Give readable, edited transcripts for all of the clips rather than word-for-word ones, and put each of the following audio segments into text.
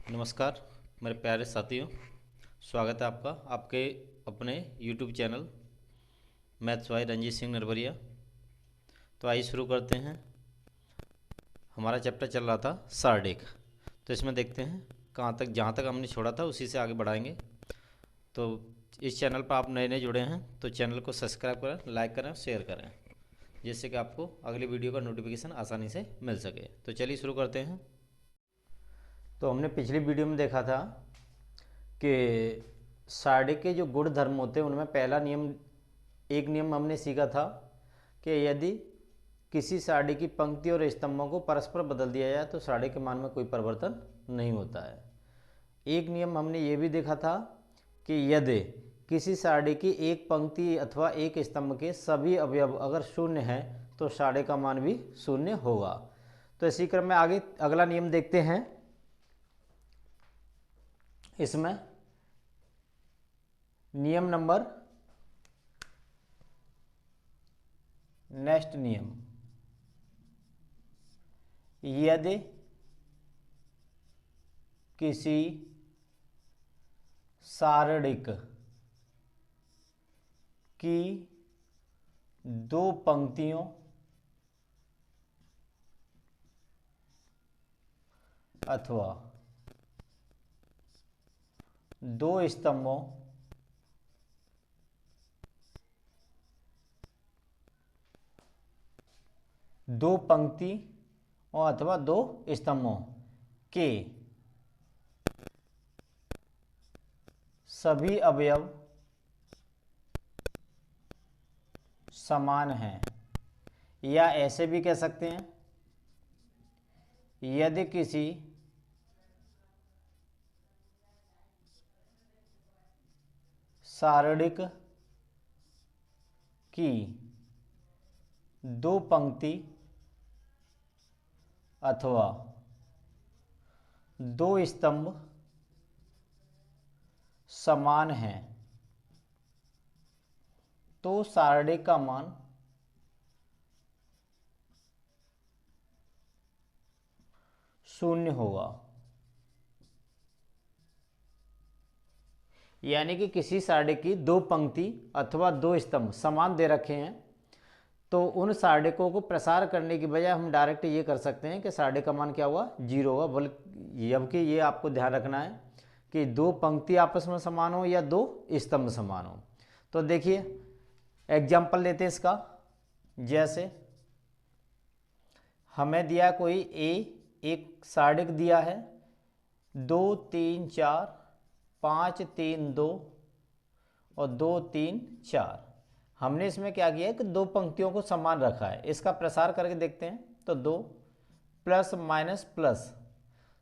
नमस्कार मेरे प्यारे साथियों। स्वागत है आपका आपके अपने YouTube channel maths by Ranjeet Singh Narwaria. तो आइए शुरू करते हैं। हमारा चैप्टर चल रहा था सारडिक। तो इसमें देखते हैं कहाँ तक, जहाँ तक हमने छोड़ा था उसी से आगे बढ़ाएंगे। तो इस चैनल पर आप नए नए जुड़े हैं तो चैनल को सब्सक्राइब करें, लाइक करें, शेयर करें, जिससे कि आपको अगली वीडियो का नोटिफिकेशन आसानी से मिल सके। तो चलिए शुरू करते हैं। तो हमने पिछली वीडियो में देखा था कि सारणी के जो गुण धर्म होते हैं उनमें पहला नियम, एक नियम हमने सीखा था कि यदि किसी सारणी की पंक्ति और स्तंभों को परस्पर बदल दिया जाए तो सारणी के मान में कोई परिवर्तन नहीं होता है। एक नियम हमने ये भी देखा था कि यदि किसी सारणी की एक पंक्ति अथवा एक स्तंभ के सभी अवयव अगर शून्य हैं तो सारणी का मान भी शून्य होगा। तो इसी क्रम में आगे अगला नियम देखते हैं। इसमें नियम नंबर, नेक्स्ट नियम, यदि किसी सारणिक की दो पंक्तियों अथवा दो स्तंभों दो पंक्ति और अथवा दो स्तंभों के सभी अवयव समान हैं, या ऐसे भी कह सकते हैं यदि किसी सारणिक की दो पंक्ति अथवा दो स्तंभ समान हैं तो सारणी का मान शून्य होगा। यानी कि किसी सारणी की दो पंक्ति अथवा दो स्तंभ समान दे रखे हैं तो उन सारणिकों को प्रसार करने की बजाय हम डायरेक्ट ये कर सकते हैं कि सारणी का मान क्या हुआ, जीरो होगा। बल्कि जबकि ये आपको ध्यान रखना है कि दो पंक्ति आपस में समान हो या दो स्तंभ समान हो। तो देखिए एग्जाम्पल लेते हैं इसका। जैसे हमें दिया कोई एक सारणिक दिया है 2 3 4 5 3 2 और 2 3 4। हमने इसमें क्या किया है कि दो पंक्तियों को समान रखा है। इसका प्रसार करके देखते हैं। तो 2 प्लस माइनस प्लस,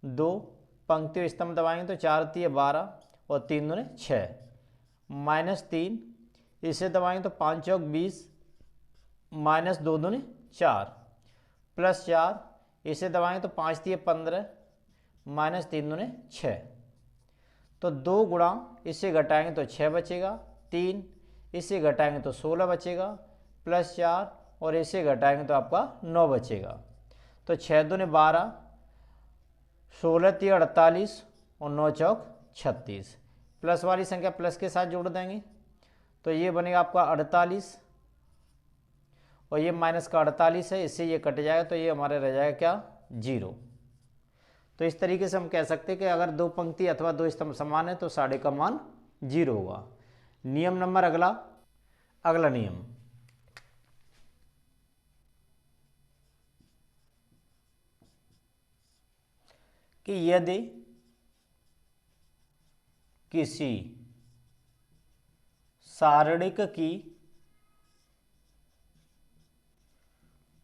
दो पंक्तियों स्तंभ दबाएंगे तो 4 3 12 और 3 दूने 6, माइनस 3 इसे दबाएंगे तो 5 चौक 20, माइनस 2 दूने 4, प्लस 4 इसे दबाएंगे तो 5 3 15, माइनस 3 दूने 6। तो 2 गुणा इसे घटाएंगे तो 6 बचेगा, 3 इसे घटाएंगे तो 16 बचेगा, प्लस 4 और इसे घटाएंगे तो आपका 9 बचेगा। तो 6 दूने 12, 16 3 48 और 9 चौक 36। प्लस वाली संख्या प्लस के साथ जोड़ देंगे तो ये बनेगा आपका 48 और ये माइनस का 48 है, इससे ये कट जाएगा तो ये हमारे रह जाएगा क्या, 0। तो इस तरीके से हम कह सकते हैं कि अगर दो पंक्ति अथवा दो स्तंभ समान है तो सारणी का मान 0 होगा। नियम नंबर अगला नियम, कि यदि किसी सारणिक की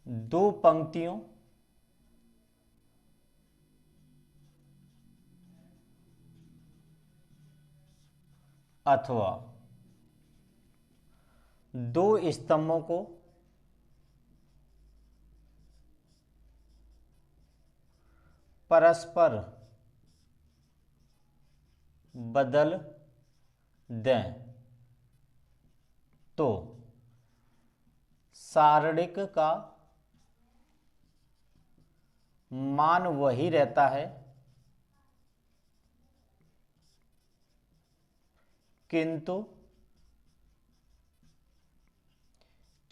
दो पंक्तियों अथवा दो स्तंभों को परस्पर बदल दें तो सारणिक का मान वही रहता है किंतु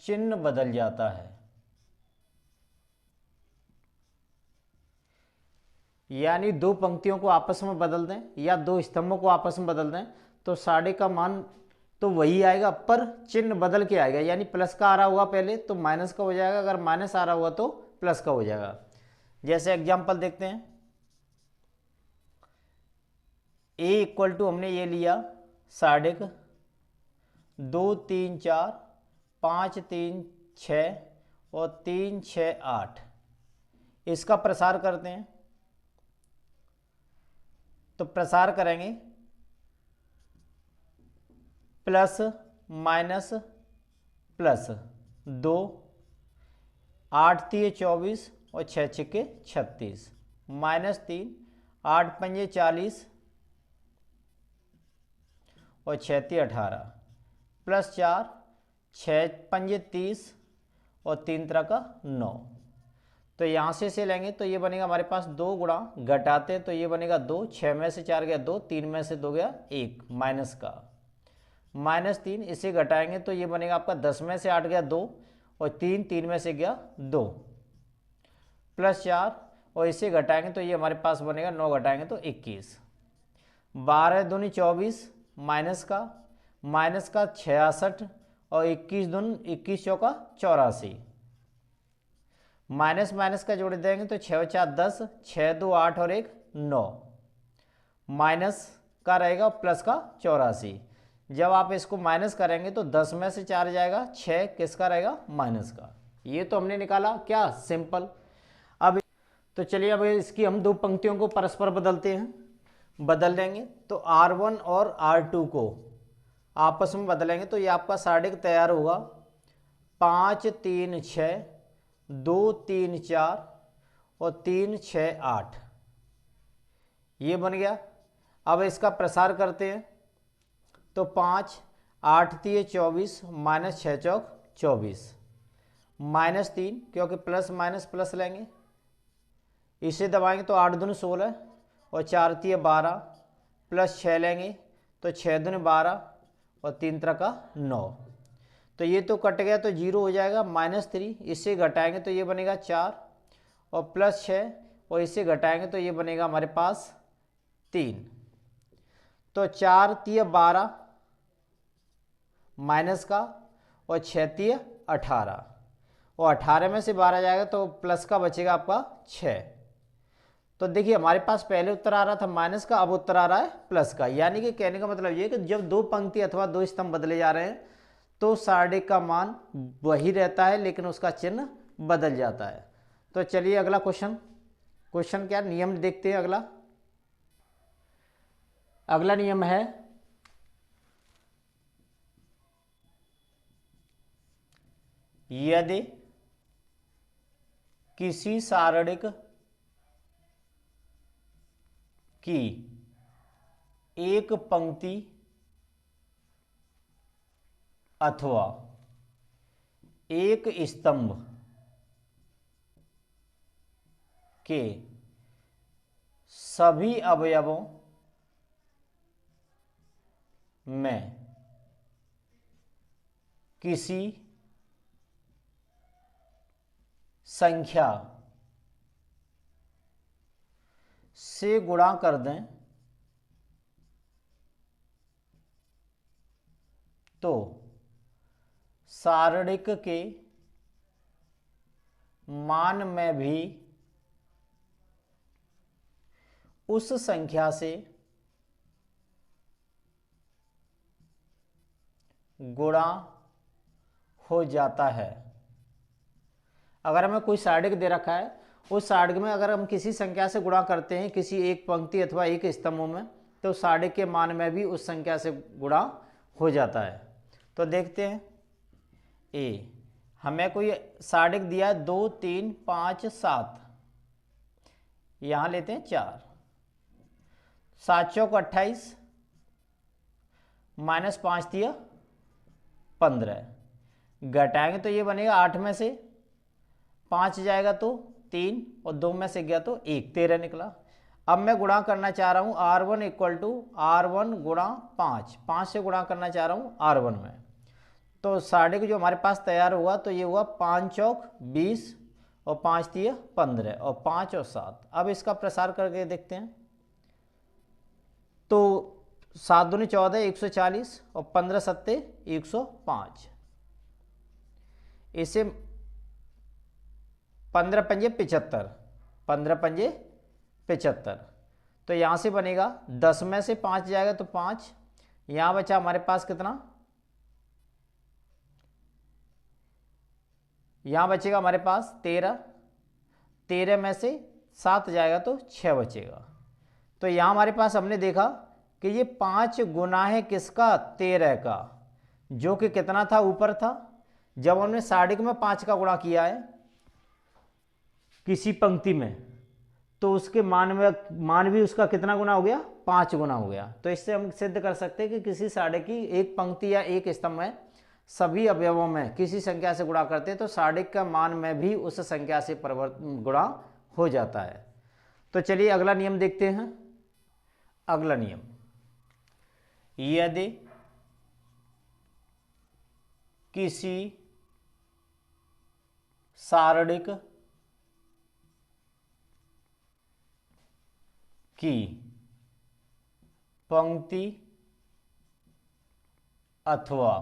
चिन्ह बदल जाता है। यानी दो पंक्तियों को आपस में बदल दें या दो स्तंभों को आपस में बदल दें तो साढ़े का मान तो वही आएगा, पर चिन्ह बदल के आएगा। यानी प्लस का आ रहा होगा पहले तो माइनस का हो जाएगा, अगर माइनस आ रहा हुआ तो प्लस का हो जाएगा। जैसे एग्जांपल देखते हैं, a इक्वल टू हमने ये लिया साढ़े 2 3 4 5 3 6 और 3 6 8। इसका प्रसार करते हैं तो प्रसार करेंगे प्लस माइनस प्लस 2, 8 3 24 और 6 6 36, -3, 8 5 40 और 6 3 18, +4, 6 5 30 और 3 3 का 9। तो यहाँ से लेंगे तो ये बनेगा हमारे पास 2 गुणा घटाते हैं तो ये बनेगा 2, 6 में से 4 गया 2, 3 में से 2 गया 1, माइनस का -3। इसे घटाएंगे तो ये बनेगा आपका 10 में से 8 गया 2 और 3 में से गया 2, +4 और इसे घटाएंगे तो ये हमारे पास बनेगा 9 घटाएंगे तो 21, 12 दूनी 24 माइनस का 66 और 21 दूनी 21 चौका 84, माइनस माइनस का जोड़ देंगे तो 6 4 10, 6 2 8 और 1 9, माइनस का रहेगा प्लस का 84। जब आप इसको माइनस करेंगे तो 10 में से 4 जाएगा 6 किसका रहेगा माइनस का। ये तो हमने निकाला क्या सिंपल। अब तो चलिए अब इसकी हम दो पंक्तियों को परस्पर बदलते हैं, बदल लेंगे तो R1 और R2 को आपस में बदलेंगे तो ये आपका साढ़े तैयार होगा 5 3 6 2 3 4 और 3 6 8, ये बन गया। अब इसका प्रसार करते हैं तो 5 8 3 24 -6 चौक 24, -3 क्योंकि प्लस माइनस प्लस लेंगे, इसे दबाएंगे तो 8 दूनी 16 और 4 3 12, +6 लेंगे तो 6 दूनी 12 और 3 3 का 9। तो ये तो कट गया तो 0 हो जाएगा, -3 इससे घटाएंगे तो ये बनेगा 4 और +6 और इससे घटाएंगे तो ये बनेगा हमारे पास 3। तो 4 3 12 माइनस का और 6 3 18 और 18 में से 12 जाएगा तो प्लस का बचेगा आपका 6। तो देखिए हमारे पास पहले उत्तर आ रहा था माइनस का, अब उत्तर आ रहा है प्लस का। यानी कि कहने का मतलब ये कि जब दो पंक्ति अथवा दो स्तंभ बदले जा रहे हैं तो साढ़े का मान वही रहता है लेकिन उसका चिन्ह बदल जाता है। तो चलिए अगला क्वेश्चन क्या नियम देखते हैं। अगला नियम है यदि किसी सारणिक की एक पंक्ति अथवा एक स्तंभ के सभी अवयवों में किसी संख्या से गुणा कर दें तो सारणिक के मान में भी उस संख्या से गुणा हो जाता है। अगर हमें कोई सारणिक दे रखा है, उस सारणिक में अगर हम किसी संख्या से गुणा करते हैं किसी एक पंक्ति अथवा एक स्तंभों में तो सारणिक के मान में भी उस संख्या से गुणा हो जाता है। तो देखते हैं हमें कोई सारणिक दिया है 2 3 5 7, यहां लेते हैं 4, 7 चौक 28 -5 दिया 15, घटाएंगे तो ये बनेगा 8 में से 5 जाएगा तो 3 और 2 में से गया तो 1, 13 निकला। अब मैं गुणा करना चाह रहा हूँ R1 इक्वल टू R1 गुणा 5, 5 से गुणा करना चाह रहा हूँ R1 में। तो साढ़े जो हमारे पास तैयार हुआ तो ये हुआ 5 चौक 20 और 5 तिया 15 और 5 और 7। अब इसका प्रसार करके देखते हैं। तो 7 दूनी 14 140 और 15 सत्ते 105। इसे 15 पंजे 75, 15 पंजे 75। तो यहाँ से बनेगा 10 में से 5 जाएगा तो 5, यहाँ बचा हमारे पास कितना, यहाँ बचेगा हमारे पास 13, 13 में से 7 जाएगा तो 6 बचेगा। तो यहाँ हमारे पास हमने देखा कि ये 5 गुना है किसका, 13 का, जो कि कितना था, ऊपर था। जब हमने साढ़िक में 5 का गुणा किया है किसी पंक्ति में, तो उसके मान भी उसका कितना गुना हो गया, 5 गुना हो गया। तो इससे हम सिद्ध कर सकते हैं कि किसी साढ़िक की एक पंक्ति या एक स्तंभ में सभी अवयवों में किसी संख्या से गुणा करते हैं तो साढ़िक का मान में भी उस संख्या से गुणा हो जाता है। तो चलिए अगला नियम देखते हैं। अगला नियम, यदि किसी सारणिक की पंक्ति अथवा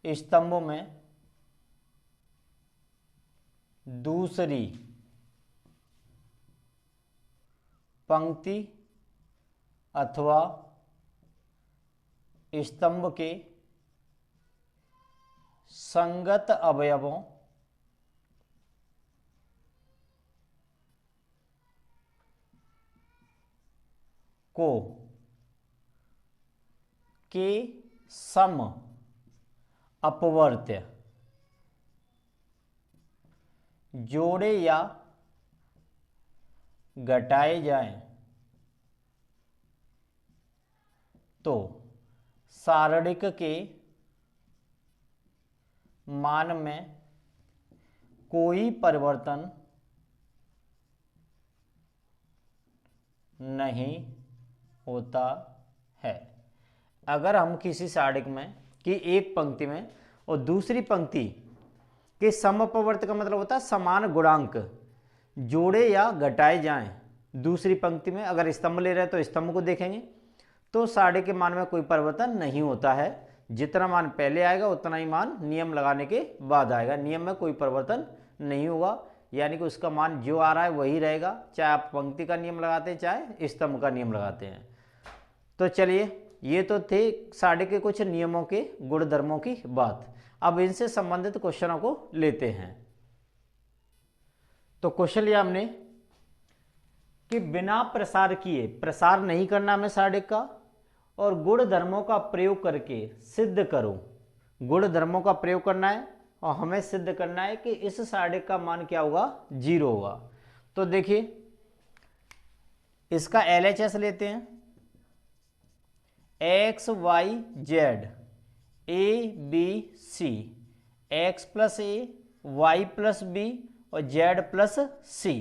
स्तंभों में दूसरी पंक्ति अथवा स्तंभ के संगत अवयवों को के सम अपवर्त्य जोड़े या घटाए जाएं तो सारणिक के मान में कोई परिवर्तन नहीं होता है। अगर हम किसी सारणिक में की एक पंक्ति में और दूसरी पंक्ति के समअपवर्त्य का मतलब होता है समान गुणांक जोड़े या घटाए जाएं, दूसरी पंक्ति में अगर स्तंभ ले रहे हैं तो स्तंभ को देखेंगे तो साढ़े के मान में कोई परिवर्तन नहीं होता है। जितना मान पहले आएगा उतना ही मान नियम लगाने के बाद आएगा, नियम में कोई परिवर्तन नहीं होगा, यानी कि उसका मान जो आ रहा है वही रहेगा, चाहे आप पंक्ति का नियम लगाते हैं चाहे स्तंभ का नियम लगाते हैं। तो चलिए ये तो थे साढ़े के कुछ नियमों के गुणधर्मों की बात। अब इनसे संबंधित क्वेश्चनों को लेते हैं। तो क्वेश्चन लिया हमने कि बिना प्रसार किए, प्रसार नहीं करना हमें साढ़े का, और गुणधर्मों का प्रयोग करके सिद्ध करो। गुणधर्मों का प्रयोग करना है और हमें सिद्ध करना है कि इस साढ़े का मान क्या होगा, 0 होगा। तो देखिए इसका LHS लेते हैं, x y z a b c, x plus a y plus b और z प्लस c।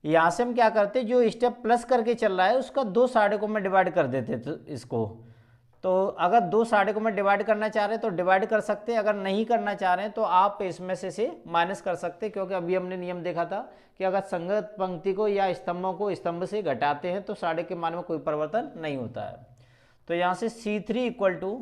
यहां से हम क्या करते हैं, जो स्टेप प्लस करके चल रहा है उसका 2 साढ़े को में डिवाइड कर देते तो इसको। तो अगर 2 साढ़े को में डिवाइड करना चाह रहे हैं तो डिवाइड कर सकते हैं, अगर नहीं करना चाह रहे हैं तो आप इसमें से माइनस कर सकते हैं, क्योंकि अभी हमने नियम देखा था कि अगर संगत पंक्ति को या स्तंभों को स्तंभ से घटाते हैं तो साढ़े के मान में कोई परिवर्तन नहीं होता है। तो यहाँ से C3 equal to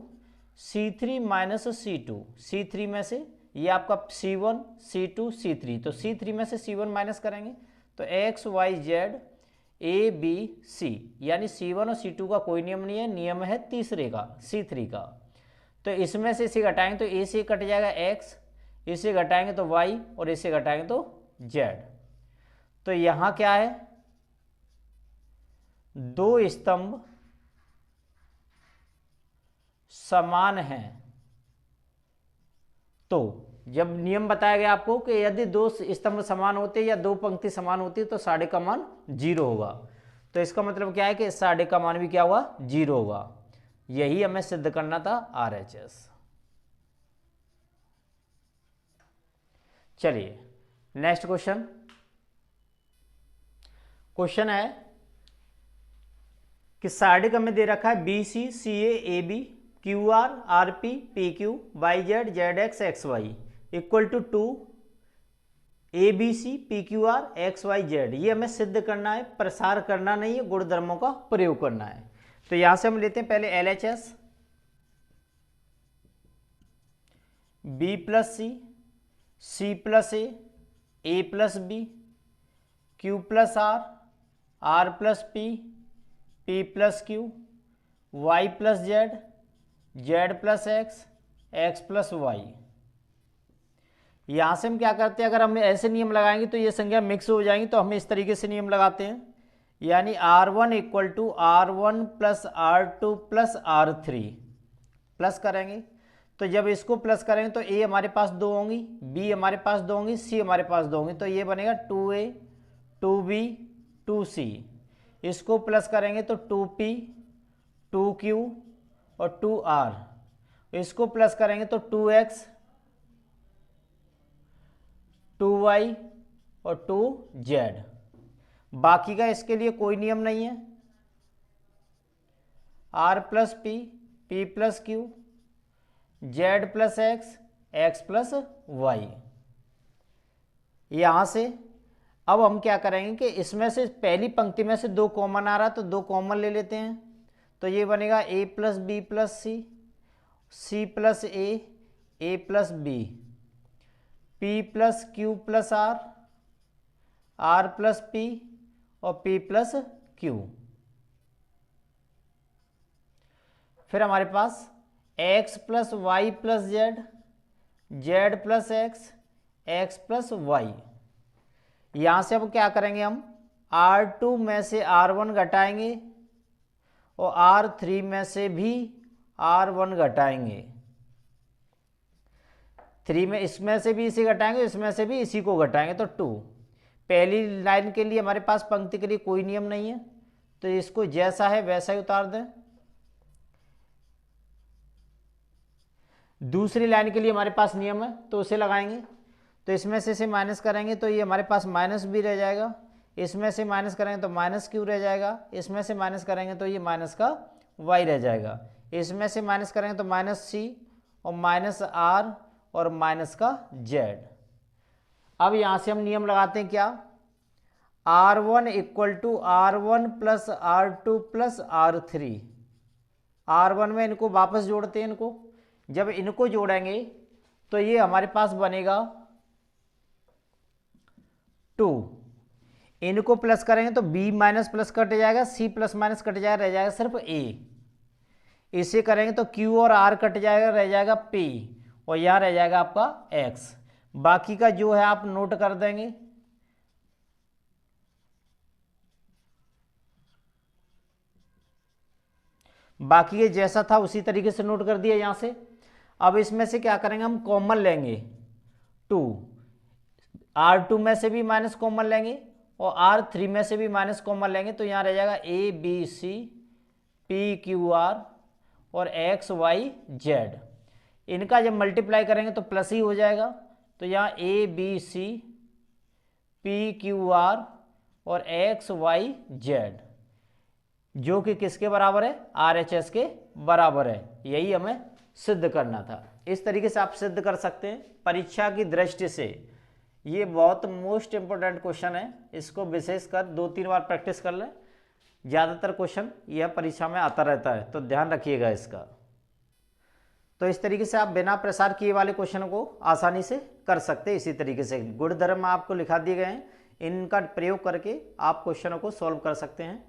C3 minus C2, C3 में से ये आपका C1 C2 C3, तो C3 में से C1 माइनस करेंगे तो x y z a b c, यानी C1 और C2 का कोई नियम नहीं है, नियम है तीसरे का C3 का। तो इसमें से इसे घटाएंगे तो a से कट जाएगा x, इसे घटाएंगे तो y और इसे घटाएंगे तो z। तो यहाँ क्या है, 2 स्तंभ समान हैं। तो जब नियम बताया गया आपको कि यदि 2 स्तंभ समान होते या 2 पंक्ति समान होती तो साढ़े का मान 0 होगा। तो इसका मतलब क्या है कि साढ़े का मान भी क्या होगा, 0 होगा। यही हमें सिद्ध करना था RHS। चलिए नेक्स्ट क्वेश्चन है कि सारणी में दे रखा है B C C A B Q R R P P Q Y Z Z X X Y equal to A B C P Q R X Y Z. ये हमें सिद्ध करना है, प्रसार करना नहीं है, गुणधर्मों का प्रयोग करना है। तो यहां से हम लेते हैं पहले L H S B plus C plus A plus B Q plus R plus P plus Q Y plus Z plus X plus Y. यहां से हम क्या करते हैं, अगर हम ऐसे नियम लगाएंगे तो ये संख्या मिक्स हो जाएंगी, तो हम इस तरीके से नियम लगाते हैं, यानी R1 equal to R1 plus R2 plus R3 plus करेंगे। तो जब इसको प्लस करेंगे तो A हमारे पास 2 होंगी, B हमारे पास 2 होंगी, C हमारे पास 2 होंगी, तो ये बनेगा 2A 2B 2C। इसको प्लस करेंगे तो 2P 2Q और 2R। इसको प्लस करेंगे तो 2X 2Y और 2Z। बाकी का इसके लिए कोई नियम नहीं है। R plus P plus Q Z plus X plus Y. यहां से अब हम क्या करेंगे कि इसमें से पहली पंक्ति में से 2 कॉमन आ रहा, तो 2 कॉमन ले लेते हैं। तो ये बनेगा A plus B plus C plus A plus B P plus Q plus R plus P और P प्लस क्यू। फिर हमारे पास x plus Y plus Z plus X plus Y. यहां से अब क्या करेंगे, हम R2 में से R1 घटाएंगे और R3 में से भी R1 घटाएंगे। 3 में इसमें से भी इसी घटाएंगे, इसमें से भी इसी को घटाएंगे, तो 2। पहली लाइन के लिए हमारे पास पंक्ति के लिए कोई नियम नहीं है, तो इसको जैसा है वैसा ही उतार दें। दूसरी लाइन के लिए हमारे पास नियम है, तो उसे लगाएंगे। तो इसमें से माइनस करेंगे तो ये हमारे पास माइनस भी रह जाएगा, इसमें से माइनस करेंगे तो माइनस क्यू रह जाएगा, इसमें से माइनस करेंगे तो ये माइनस का वाई रह जाएगा, इसमें से माइनस करेंगे तो माइनस सी और माइनस आर और माइनस का जेड। अब यहां से हम नियम लगाते हैं क्या, R1 equal to R1 plus R2 plus R3। R1 में इनको वापस जोड़ते हैं, इनको जब इनको जोड़ेंगे तो ये हमारे पास बनेगा 2। इनको प्लस करेंगे तो B माइनस प्लस कट जाएगा, C प्लस माइनस कट जाएगा, रह जाएगा सिर्फ A। इसे करेंगे तो Q और R कट जाएगा, रह जाएगा P और यहां रह जाएगा आपका X। बाकी का जो है आप नोट कर देंगे। बाकी ये जैसा था उसी तरीके से नोट कर दिया यहां से। अब इसमें से क्या करेंगे, हम कॉमन लेंगे 2, R2 में से भी माइनस कॉमन लेंगे और R3 में से भी माइनस कॉमन लेंगे, तो यहाँ रह जाएगा A B C P Q R और X Y Z। इनका जब मल्टीप्लाई करेंगे तो प्लस ही हो जाएगा, तो यहाँ A B C P Q R और X Y Z जो कि किसके बराबर है, RHS के बराबर है। यही हमें सिद्ध करना था। इस तरीके से आप सिद्ध कर सकते हैं। परीक्षा की दृष्टि से ये बहुत मोस्ट इंपोर्टेंट क्वेश्चन है, इसको विशेषकर 2-3 बार प्रैक्टिस कर लें। ज़्यादातर क्वेश्चन यह परीक्षा में आता रहता है, तो ध्यान रखिएगा इसका। तो इस तरीके से आप बिना प्रसार किए वाले क्वेश्चन को आसानी से कर सकते हैं। इसी तरीके से गुणधर्म आपको लिखा दिए गए हैं, इनका प्रयोग करके आप क्वेश्चनों को सॉल्व कर सकते हैं।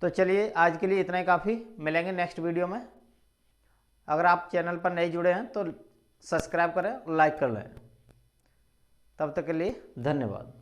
तो चलिए आज के लिए इतना ही काफ़ी, मिलेंगे नेक्स्ट वीडियो में। अगर आप चैनल पर नए जुड़े हैं तो सब्सक्राइब करें, लाइक कर लें। तब तक के लिए धन्यवाद।